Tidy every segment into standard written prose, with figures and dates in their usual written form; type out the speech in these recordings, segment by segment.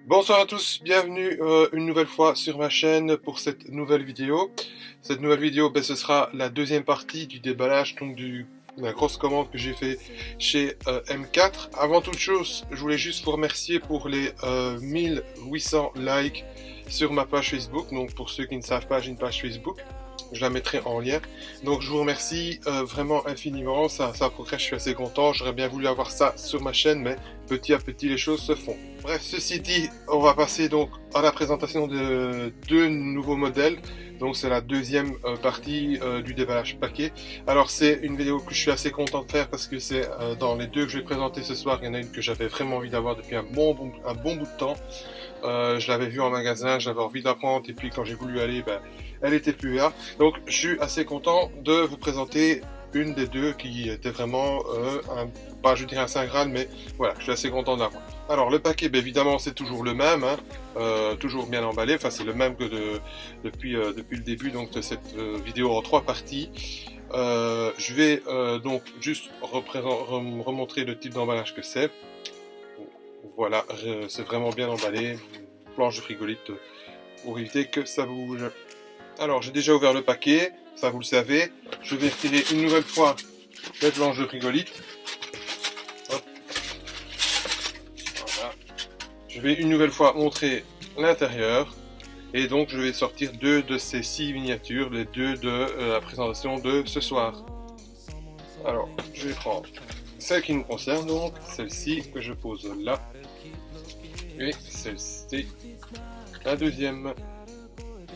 Bonsoir à tous, bienvenue une nouvelle fois sur ma chaîne pour cette nouvelle vidéo. Cette nouvelle vidéo, ce sera la deuxième partie du déballage de la grosse commande que j'ai fait chez M4. Avant toute chose, je voulais juste vous remercier pour les 1800 likes sur ma page Facebook. Donc pour ceux qui ne savent pas, j'ai une page Facebook. Je la mettrai en lien. Donc je vous remercie vraiment infiniment, ça progresse, je suis assez content. J'aurais bien voulu avoir ça sur ma chaîne, mais petit à petit les choses se font. Bref, ceci dit, on va passer donc à la présentation de deux nouveaux modèles. Donc c'est la deuxième partie du déballage paquet. Alors c'est une vidéo que je suis assez content de faire parce que c'est dans les deux que je vais présenter ce soir, il y en a une que j'avais vraiment envie d'avoir depuis un bon bout de temps. Je l'avais vue en magasin, j'avais envie d'apprendre et puis quand j'ai voulu aller, elle était plus là. Donc je suis assez content de vous présenter une des deux qui était vraiment pas je dirais un Saint Graal, mais voilà, je suis assez content d'avoir. Alors le paquet, évidemment c'est toujours le même, hein, toujours bien emballé, enfin c'est le même que depuis le début donc de cette vidéo en trois parties. Je vais donc juste remontrer le type d'emballage que c'est. Voilà, c'est vraiment bien emballé, une planche de frigolite pour éviter que ça bouge. Alors j'ai déjà ouvert le paquet, ça vous le savez. Je vais retirer une nouvelle fois les planches de frigolite. Hop. Voilà. Je vais une nouvelle fois montrer l'intérieur. Et donc je vais sortir deux de ces 6 miniatures, les deux de la présentation de ce soir. Alors je vais prendre celle qui nous concerne donc, celle-ci que je pose là. Et celle-ci, la deuxième.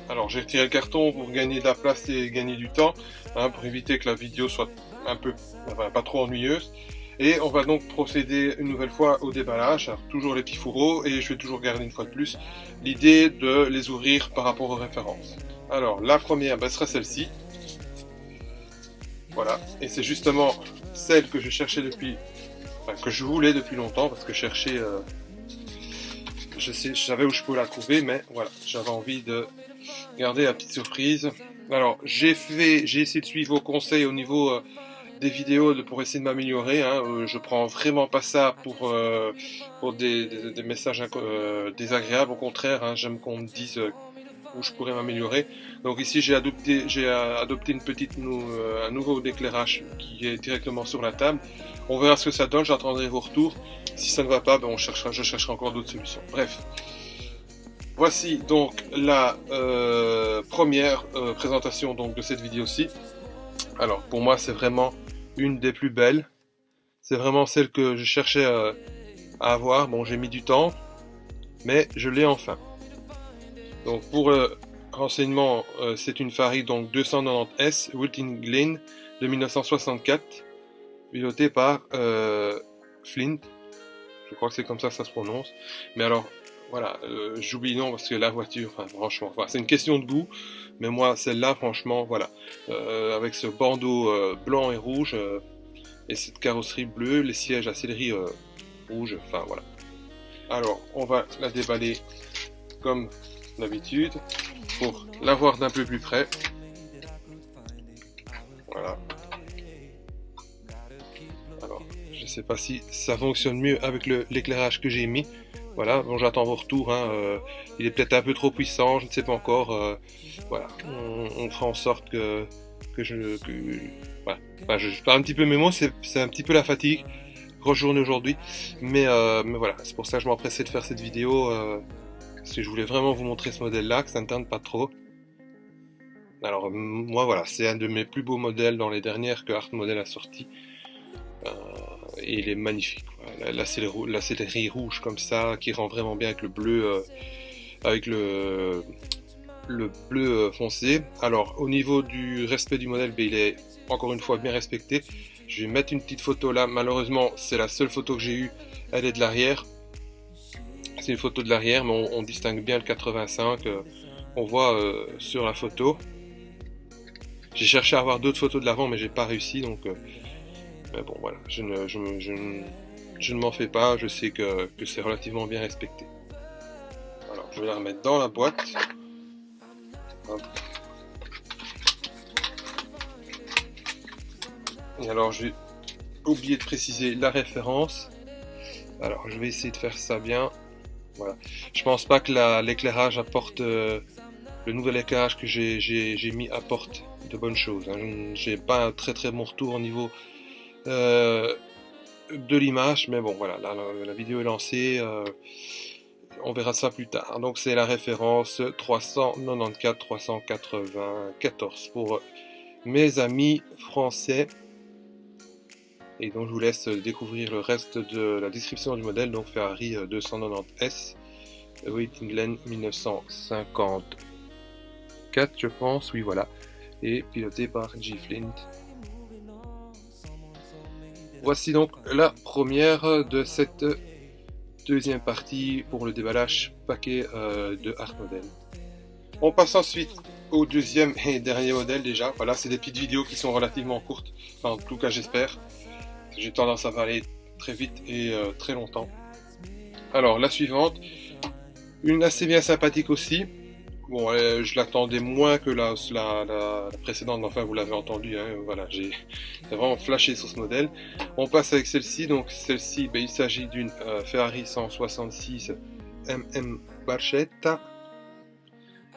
Alors j'ai retiré le carton pour gagner de la place et gagner du temps, hein, pour éviter que la vidéo soit un peu, enfin, pas trop ennuyeuse. Et on va donc procéder une nouvelle fois au déballage, alors toujours les petits fourreaux, et je vais toujours garder une fois de plus l'idée de les ouvrir par rapport aux références. Alors la première sera celle-ci. Voilà, et c'est justement celle que je cherchais depuis, enfin que je voulais depuis longtemps, parce que chercher, je savais où je pouvais la trouver, mais voilà, j'avais envie de garder la petite surprise. Alors j'ai essayé de suivre vos conseils au niveau des vidéos pour essayer de m'améliorer. Hein. Je prends vraiment pas ça pour des messages désagréables. Au contraire, hein, j'aime qu'on me dise où je pourrais m'améliorer. Donc ici j'ai adopté un nouveau éclairage qui est directement sur la table. On verra ce que ça donne. J'attendrai vos retours. Si ça ne va pas, je chercherai encore d'autres solutions. Bref. Voici donc la première présentation donc, de cette vidéo-ci. Alors pour moi c'est vraiment une des plus belles. C'est vraiment celle que je cherchais à avoir. Bon j'ai mis du temps, mais je l'ai enfin. Donc pour renseignement, c'est une Fari donc 290S Wilton Glen de 1964, pilotée par Flint. Je crois que c'est comme ça se prononce. Mais alors voilà, j'oublie le nom parce que la voiture, enfin, franchement, enfin, c'est une question de goût, mais moi, celle-là, franchement, voilà, avec ce bandeau blanc et rouge, et cette carrosserie bleue, les sièges à sellerie rouge, enfin, voilà. Alors, on va la déballer comme d'habitude, pour la voir d'un peu plus près. Voilà. Alors, je sais pas si ça fonctionne mieux avec l'éclairage que j'ai mis. Voilà, bon j'attends vos retours, hein, il est peut-être un peu trop puissant, je ne sais pas encore, voilà, on fera en sorte que je... Que, voilà. Enfin, je parle un petit peu mes mots, c'est un petit peu la fatigue, grosse journée aujourd'hui, mais voilà, c'est pour ça que je m'empressais de faire cette vidéo, parce que je voulais vraiment vous montrer ce modèle-là, que ça ne tarde pas trop. Alors moi voilà, c'est un de mes plus beaux modèles dans les dernières que Art Model a sorti. Et il est magnifique. Voilà. La sellerie rouge comme ça, qui rend vraiment bien avec le bleu, le bleu foncé. Alors au niveau du respect du modèle, il est encore une fois bien respecté. Je vais mettre une petite photo là. Malheureusement, c'est la seule photo que j'ai eue. Elle est de l'arrière. C'est une photo de l'arrière, mais on distingue bien le 85. On voit sur la photo. J'ai cherché à avoir d'autres photos de l'avant, mais j'ai pas réussi. Donc mais bon voilà, je ne m'en fais pas, je sais que c'est relativement bien respecté. Alors je vais la remettre dans la boîte. Hop. Et alors j'ai oublié de préciser la référence. Alors je vais essayer de faire ça bien. Voilà. Je pense pas que l'éclairage apporte, le nouvel éclairage que j'ai mis apporte de bonnes choses. Hein. J'ai pas un très très bon retour au niveau de l'image, mais bon voilà, là, la vidéo est lancée, on verra ça plus tard. Donc c'est la référence 394-394 pour mes amis français. Et donc je vous laisse découvrir le reste de la description du modèle, donc Ferrari 290S, Waiting Glen 1954 je pense, oui voilà, et piloté par G. Flint. Voici donc la première de cette deuxième partie pour le déballage paquet de Art Model. On passe ensuite au deuxième et dernier modèle déjà. Voilà, c'est des petites vidéos qui sont relativement courtes, enfin, en tout cas j'espère. J'ai tendance à parler très vite et très longtemps. Alors la suivante, une assez bien sympathique aussi. Bon, je l'attendais moins que la précédente, mais enfin vous l'avez entendu, hein, voilà, j'ai vraiment flashé sur ce modèle. On passe avec celle-ci, donc celle-ci, il s'agit d'une Ferrari 166 MM Barchetta,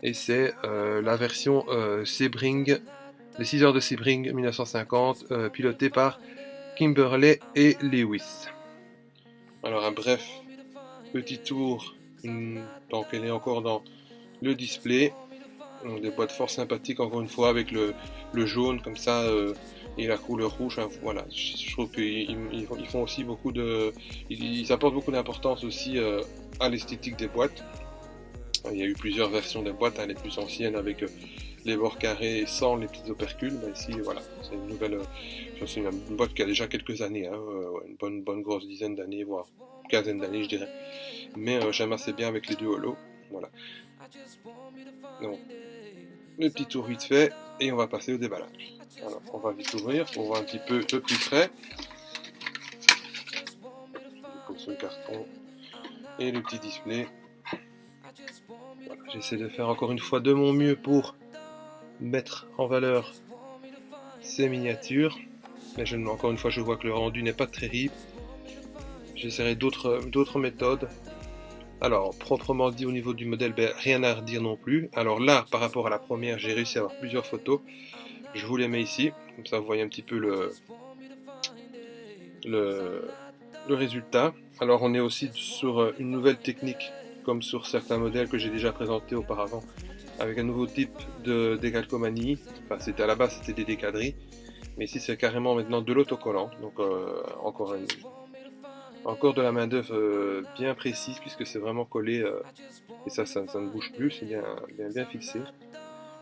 et c'est la version Sebring, les 6 heures de Sebring 1950, pilotée par Kimberley et Lewis. Alors un bref petit tour, donc elle est encore dans le display, donc des boîtes fort sympathiques encore une fois avec le jaune comme ça et la couleur rouge, hein, voilà, je trouve qu'ils font aussi beaucoup de, ils apportent beaucoup d'importance aussi à l'esthétique des boîtes. Il y a eu plusieurs versions des boîtes, hein, les plus anciennes avec les bords carrés sans les petits opercules, mais ici voilà, c'est une nouvelle, c'est une boîte qui a déjà quelques années, hein, une bonne grosse dizaine d'années, voire une quinzaine d'années je dirais, mais j'aime assez bien avec les deux holos, voilà. Donc, le petit tour vite fait, et on va passer au déballage. Alors, on va vite ouvrir pour voir un petit peu de plus près. Je pose le carton et le petit display. Voilà, j'essaie de faire encore une fois de mon mieux pour mettre en valeur ces miniatures, mais encore une fois je vois que le rendu n'est pas terrible. J'essaierai d'autres méthodes. Alors proprement dit au niveau du modèle, rien à redire non plus. Alors là par rapport à la première, j'ai réussi à avoir plusieurs photos, je vous les mets ici, comme ça vous voyez un petit peu le résultat. Alors on est aussi sur une nouvelle technique comme sur certains modèles que j'ai déjà présentés auparavant, avec un nouveau type de décalcomanie. Enfin, c'était à la base c'était des décadreries, mais ici c'est carrément maintenant de l'autocollant, donc encore de la main d'œuvre bien précise puisque c'est vraiment collé et ça ne bouge plus, c'est bien fixé.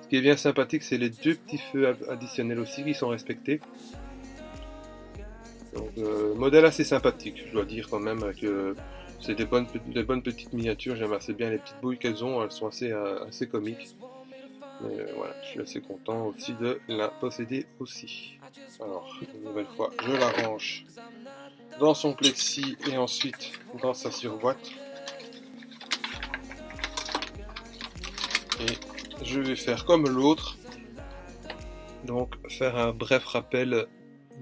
Ce qui est bien sympathique, c'est les deux petits feux additionnels aussi qui sont respectés. Donc modèle assez sympathique, je dois dire quand même que c'est des bonnes petites miniatures, j'aime assez bien les petites bouilles qu'elles ont, elles sont assez comiques. Mais voilà, je suis assez content aussi de la posséder aussi. Alors, une nouvelle fois, je la range dans son plexi et ensuite dans sa surboîte. Et je vais faire comme l'autre, donc faire un bref rappel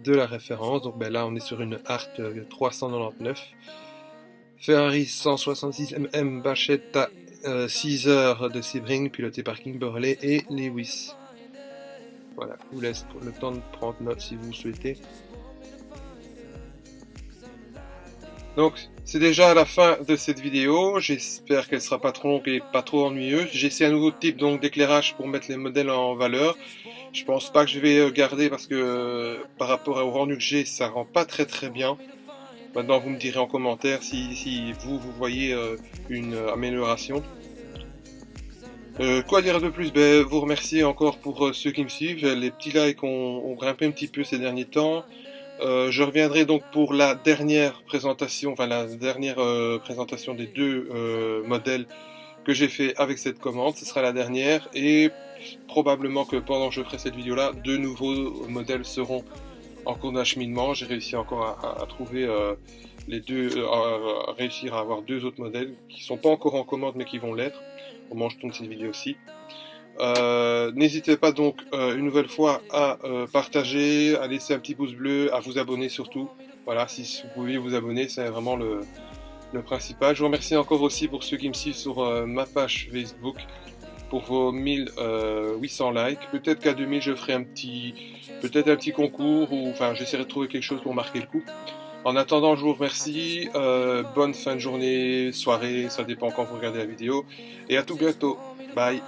de la référence. Donc là on est sur une Art 399 Ferrari 166 MM Barchetta 6 heures de Sebring piloté par Kimberley et Lewis. Voilà, je vous laisse le temps de prendre note si vous souhaitez. Donc c'est déjà la fin de cette vidéo, j'espère qu'elle sera pas trop longue et pas trop ennuyeuse. J'ai essayé un nouveau type d'éclairage pour mettre les modèles en valeur. Je pense pas que je vais garder parce que par rapport au rendu que j'ai, ça rend pas très bien. Maintenant vous me direz en commentaire si vous voyez une amélioration. Quoi dire de plus? Vous remercier encore pour ceux qui me suivent. Les petits likes ont grimpé un petit peu ces derniers temps. Je reviendrai donc pour la dernière présentation, enfin la dernière présentation des deux modèles que j'ai fait avec cette commande. Ce sera la dernière et probablement que pendant que je ferai cette vidéo là, deux nouveaux modèles seront en cours d'acheminement. J'ai réussi encore à trouver les deux, à réussir à avoir deux autres modèles qui sont pas encore en commande mais qui vont l'être au moment où je tourne cette vidéo aussi. N'hésitez pas donc une nouvelle fois à partager, à laisser un petit pouce bleu, à vous abonner surtout. Voilà, si vous pouvez vous abonner, c'est vraiment le principal. Je vous remercie encore aussi pour ceux qui me suivent sur ma page Facebook pour vos 1800 likes. Peut-être qu'à 2000 je ferai peut-être un petit concours ou enfin j'essaierai de trouver quelque chose pour marquer le coup. En attendant, je vous remercie. Bonne fin de journée, soirée, ça dépend quand vous regardez la vidéo. Et à tout bientôt. Bye.